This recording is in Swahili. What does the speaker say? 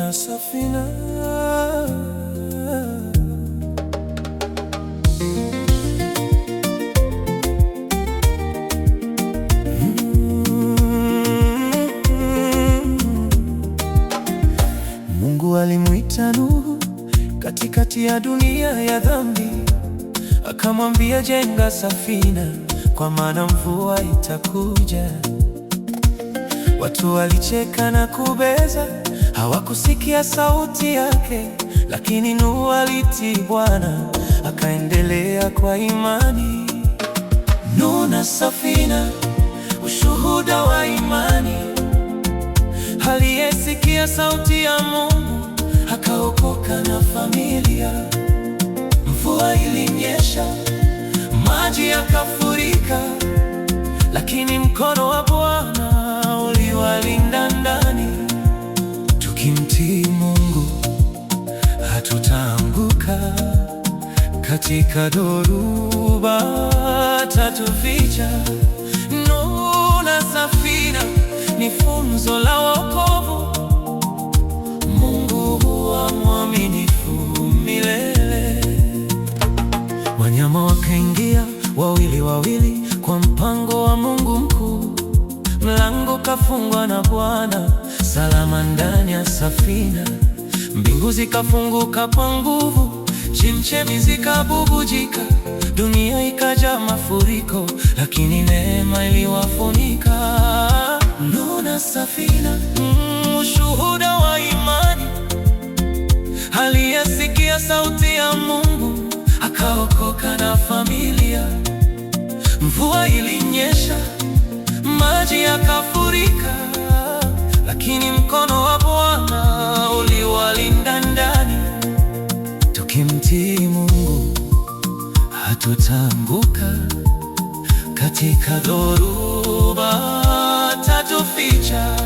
Nuna Safina. Mungu alimuita Nuhu katikati ya dunia ya dhambi, akamwambia jenga safina, kwa maana mvua itakuja. Watu walicheka na kubeza, hawakusikia sauti yake, lakini Nuhu alitii Bwana, akaendelea kwa imani. Nuna Safina, ushuhuda wa imani. Aliyesikia sauti ya Mungu akaokoka na familia. Mvua ilinyesha, maji yakafurika, lakini mkono wa Bwana uliwalinda ndani. Tukimtii Mungu hatutaanguka, katika dhoruba atatuficha. Nuna Safina ni funzo la wokovu. Mungu huwa mwaminifu milele. Wanyama wakaingia wawili wawili kwa mpango wa Mungu mkuu. Mlango kafungwa na Bwana, salama ndani ya safina. Mbingu zikafunguka kwa nguvu, chemchemi zikabubujika, dunia ikaja mafuriko, lakini neema iliwafunika. Nuna Safina, ushuhuda wa imani. Aliyesikia sauti ya Mungu akaokoka na familia. Mvua ilinyesha, maji yakafurika, lakini mkono wa Bwana uliwalinda ndani. Tukimtii Mungu hatutaanguka, katika dhoruba atatuficha.